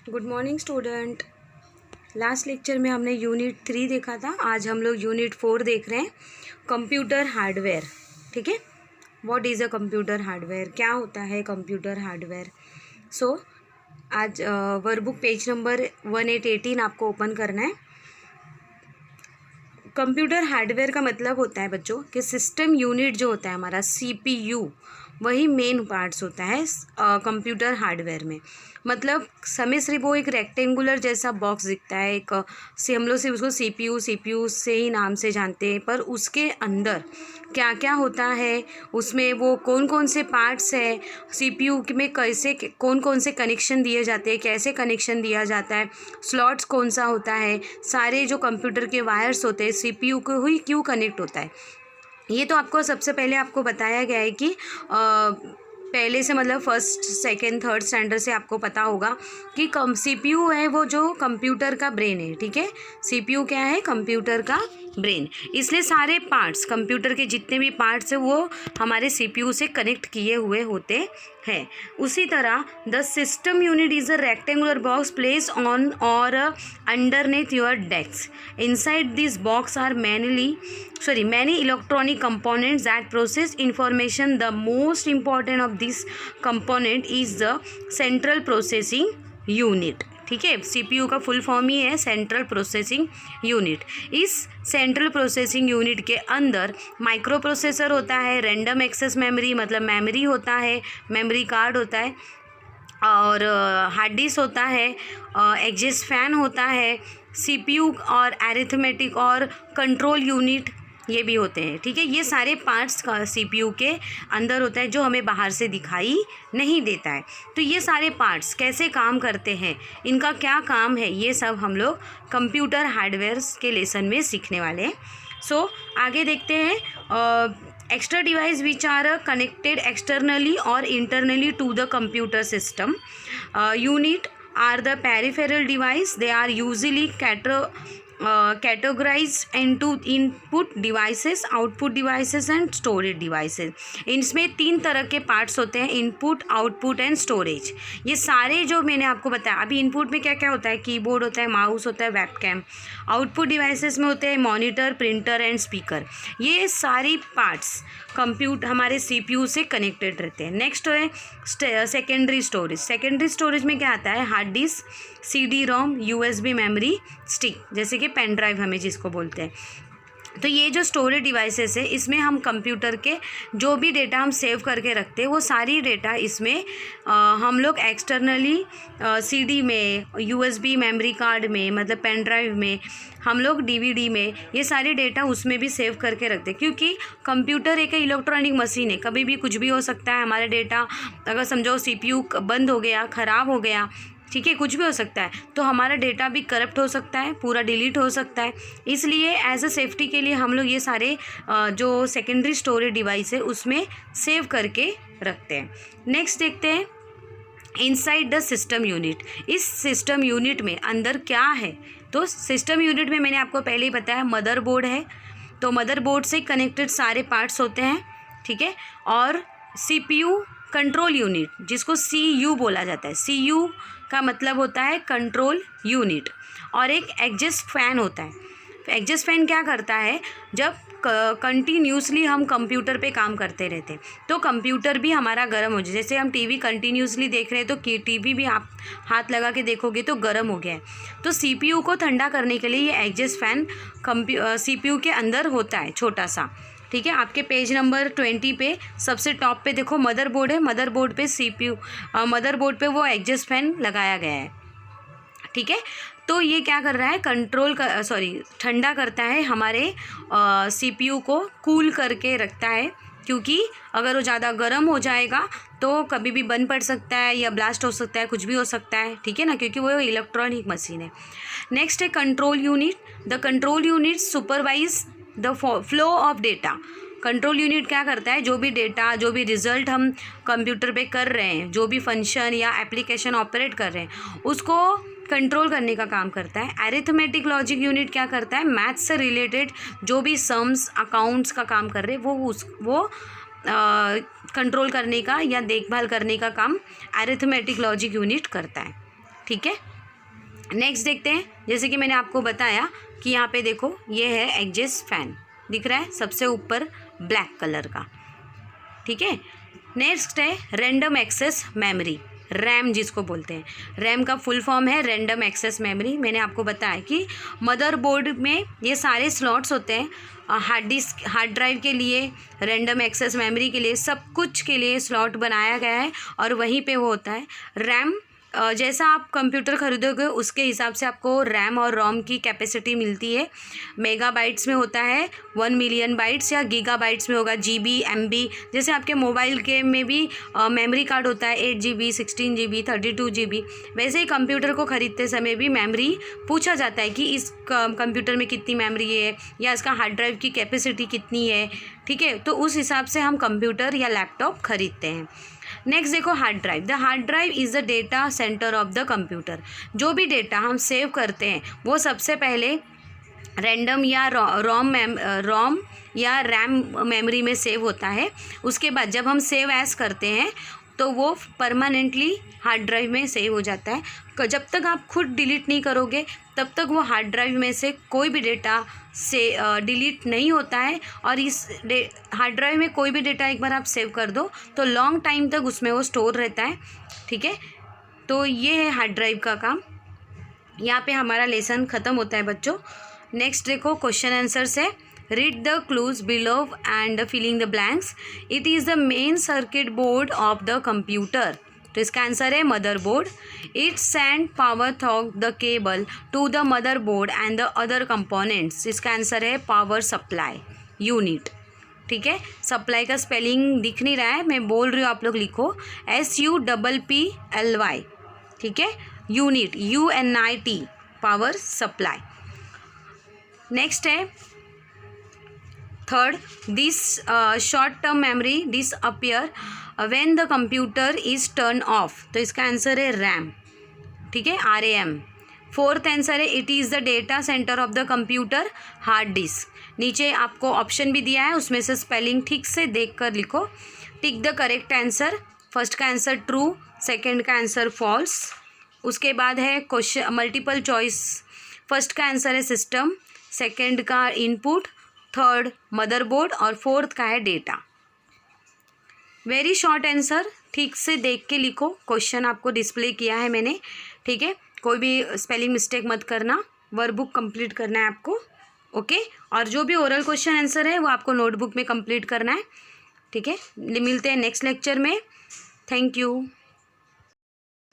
Good morning student. Last lecture में हमने unit 3 देखा था। आज हम लोग यूनिट 4 देख रहे हैं, कंप्यूटर हार्डवेयर। ठीक है, what is a computer hardware, क्या होता है कंप्यूटर हार्डवेयर। आज वर्कबुक पेज नंबर 1818 आपको ओपन करना है। कंप्यूटर हार्डवेयर का मतलब होता है बच्चों कि सिस्टम यूनिट जो होता है हमारा CPU, वही मेन पार्ट्स होता है कंप्यूटर हार्डवेयर में। मतलब समय सिर्फ वो एक रेक्टेंगुलर जैसा बॉक्स दिखता है, एक से हम लोग सिर्फ उसको CPU से ही नाम से जानते हैं, पर उसके अंदर क्या क्या होता है, उसमें वो कौन कौन से पार्ट्स है, CPU में कैसे कौन कौन से कनेक्शन दिए जाते हैं, कैसे कनेक्शन दिया जाता है, स्लॉट्स कौन सा होता है, सारे जो कंप्यूटर के वायर्स होते हैं CPU को ही क्यों कनेक्ट होता है, ये तो आपको सबसे पहले आपको बताया गया है कि पहले से मतलब फर्स्ट सेकंड थर्ड स्टैंडर्ड से आपको पता होगा कि CPU है वो जो कंप्यूटर का ब्रेन है। ठीक है, CPU क्या है, कंप्यूटर का ब्रेन। इसलिए सारे पार्ट्स, कंप्यूटर के जितने भी पार्ट्स हैं वो हमारे CPU से कनेक्ट किए हुए होते हैं। उसी तरह the system unit is a rectangular box place on और underneath your desk. Inside this box are many electronic components that process information. The most important of this component is the central processing unit. ठीक है, CPU का full form ही है central processing unit. इस central processing unit के अंदर micro processor होता है, random access memory मतलब मेमोरी होता है, मेमोरी कार्ड होता है, और हार्ड डिस्क होता है, एग्जिस्ट फैन होता है, CPU और अरिथमेटिक और कंट्रोल यूनिट ये भी होते हैं। ठीक है, ये सारे पार्ट्स का CPU के अंदर होता है जो हमें बाहर से दिखाई नहीं देता है। तो ये सारे पार्ट्स कैसे काम करते हैं, इनका क्या काम है, ये सब हम लोग कंप्यूटर हार्डवेयर के लेसन में सीखने वाले हैं। आगे देखते हैं। Extra device which are connected externally or internally to the computer system unit are the peripheral device. They are usually categorized into input devices, output devices and storage devices. इसमें 3 तरह के पार्ट्स होते हैं, इनपुट, आउटपुट एंड स्टोरेज। ये सारे जो मैंने आपको बताया अभी, इनपुट में क्या क्या होता है, कीबोर्ड होता है, माउस होता है, वेबकैम। आउटपुट डिवाइसेस में होते हैं मॉनिटर, प्रिंटर एंड स्पीकर। ये सारी पार्ट्स हमारे CPU से कनेक्टेड रहते हैं। नेक्स्ट है सेकेंडरी स्टोरेज। सेकेंडरी स्टोरेज में क्या आता है, hard disk, CD-ROM, USB memory stick, जैसे कि पेन ड्राइव हमें जिसको बोलते हैं। तो ये जो स्टोरेज डिवाइसेस है, इसमें हम कंप्यूटर के जो भी डेटा हम सेव करके रखते हैं वो सारी डेटा इसमें हम लोग एक्सटर्नली CD में, USB मेमोरी कार्ड में मतलब पेन ड्राइव में, हम लोग DVD में, ये सारी डेटा उसमें भी सेव करके रखते हैं। क्योंकि कंप्यूटर एक इलेक्ट्रॉनिक मशीन है, कभी भी कुछ भी हो सकता है। हमारा डेटा अगर समझो CPU बंद हो गया, ख़राब हो गया, ठीक है, कुछ भी हो सकता है, तो हमारा डेटा भी करप्ट हो सकता है, पूरा डिलीट हो सकता है। इसलिए एज अ सेफ्टी के लिए हम लोग ये सारे जो सेकेंडरी स्टोरेज डिवाइस है उसमें सेव करके रखते हैं। नेक्स्ट देखते हैं इनसाइड द सिस्टम यूनिट। इस सिस्टम यूनिट में अंदर क्या है, तो सिस्टम यूनिट में मैंने आपको पहले ही बताया मदरबोर्ड है, तो मदरबोर्ड से कनेक्टेड सारे पार्ट्स होते हैं। ठीक है, और CPU कंट्रोल यूनिट जिसको CU बोला जाता है, CU का मतलब होता है कंट्रोल यूनिट। और एक एग्जिस्ट फैन होता है। एग्जिस्ट फैन क्या करता है, जब कंटिन्यूसली हम कंप्यूटर पे काम करते रहते हैं तो कंप्यूटर भी हमारा गर्म हो जाए। जैसे हम TV कंटिन्यूसली देख रहे हैं तो TV भी आप हाथ लगा के देखोगे तो गर्म हो गया है। तो CPU को ठंडा करने के लिए ये एग्जिस्ट फैन CPU के अंदर होता है, छोटा सा। ठीक है, आपके पेज नंबर 20 पे सबसे टॉप पे देखो मदरबोर्ड है, मदरबोर्ड पे मदरबोर्ड पे वो एग्जिस्ट फैन लगाया गया है। ठीक है, तो ये क्या कर रहा है, ठंडा करता है हमारे CPU को, कूल करके रखता है। क्योंकि अगर वो ज़्यादा गर्म हो जाएगा तो कभी भी बंद पड़ सकता है या ब्लास्ट हो सकता है, कुछ भी हो सकता है। ठीक है ना, क्योंकि वो इलेक्ट्रॉनिक मशीन है। नेक्स्ट है control unit. The control unit supervise the flow of data. Control unit क्या करता है, जो भी डेटा, जो भी रिजल्ट हम कंप्यूटर पे कर रहे हैं, जो भी फंक्शन या एप्लीकेशन ऑपरेट कर रहे हैं, उसको कंट्रोल करने का काम करता है। अरिथमेटिक लॉजिक यूनिट क्या करता है, मैथ्स से रिलेटेड जो भी सम्स, अकाउंट्स का काम कर रहे हैं वो कंट्रोल करने का या देखभाल करने का काम अरिथमेटिक लॉजिक यूनिट करता है। ठीक है, नेक्स्ट देखते हैं, जैसे कि मैंने आपको बताया कि यहाँ पे देखो ये है एग्जिस्ट फैन, दिख रहा है सबसे ऊपर ब्लैक कलर का, ठीक है। नेक्स्ट है रैंडम एक्सेस मेमोरी, रैम जिसको बोलते हैं। रैम का फुल फॉर्म है रैंडम एक्सेस मेमोरी। मैंने आपको बताया कि मदरबोर्ड में ये सारे स्लॉट्स होते हैं, हार्ड डिस्क, हार्ड ड्राइव के लिए, रैंडम एक्सेस मेमोरी के लिए, सब कुछ के लिए स्लॉट बनाया गया है और वहीं पे वो होता है। रैम जैसा आप कंप्यूटर खरीदोगे उसके हिसाब से आपको रैम और रोम की कैपेसिटी मिलती है। मेगाबाइट्स में होता है 1 मिलियन बाइट्स, या गीगाबाइट्स में होगा GB MB। जैसे आपके मोबाइल के में भी मेमोरी कार्ड होता है 8 GB 16 GB 32 GB, वैसे ही कंप्यूटर को ख़रीदते समय भी मेमोरी पूछा जाता है कि इस कंप्यूटर में कितनी मेमोरी है या इसका हार्ड ड्राइव की कैपेसिटी कितनी है, ठीक है। तो उस हिसाब से हम कंप्यूटर या लैपटॉप खरीदते हैं। नेक्स्ट देखो hard drive. The hard drive is the data centre of the computer. जो भी डेटा हम सेव करते हैं वो सबसे पहले रैंडम या रोम या रैम मेमोरी में सेव होता है। उसके बाद जब हम सेव एज करते हैं तो वो परमानेंटली हार्ड ड्राइव में सेव हो जाता है। जब तक आप खुद डिलीट नहीं करोगे तब तक वो हार्ड ड्राइव में से कोई भी डेटा से डिलीट नहीं होता है। और इस हार्ड ड्राइव में कोई भी डेटा एक बार आप सेव कर दो तो लॉन्ग टाइम तक उसमें वो स्टोर रहता है, ठीक है। तो ये है हार्ड ड्राइव का काम। यहाँ पे हमारा लेसन ख़त्म होता है बच्चों। नेक्स्ट देखो क्वेश्चन आंसर्स है। Read the clues below and filling the blanks. It is the main circuit board of the computer. तो इसका आंसर है motherboard. It send power through the cable to the motherboard and the other components. इसका answer है power supply unit, ठीक है। Supply का spelling दिख नहीं रहा है, मैं बोल रही हूँ, आप लोग लिखो SUPPLY, ठीक है। Unit UNIT, power supply. Next है third, this short term memory disappear when the computer is turn off. तो इसका आंसर है रैम, ठीक है, RAM। फोर्थ आंसर है it is the data centre of the computer, hard disk. नीचे आपको option भी दिया है, उसमें से स्पेलिंग ठीक से देख कर लिखो। Tick the correct answer. First का आंसर ट्रू, सेकंड का आंसर फॉल्स। उसके बाद है क्वेश्चन मल्टीपल चॉइस। फर्स्ट का आंसर है सिस्टम, सेकंड का इनपुट, थर्ड मदरबोर्ड और फोर्थ का है डेटा। वेरी शॉर्ट आंसर, ठीक से देख के लिखो। क्वेश्चन आपको डिस्प्ले किया है मैंने, ठीक है। कोई भी स्पेलिंग मिस्टेक मत करना। वर्कबुक कंप्लीट करना है आपको, ओके। और जो भी ओरल क्वेश्चन आंसर है वो आपको नोटबुक में कंप्लीट करना है, ठीक है। मिलते हैं नेक्स्ट लेक्चर में। Thank you.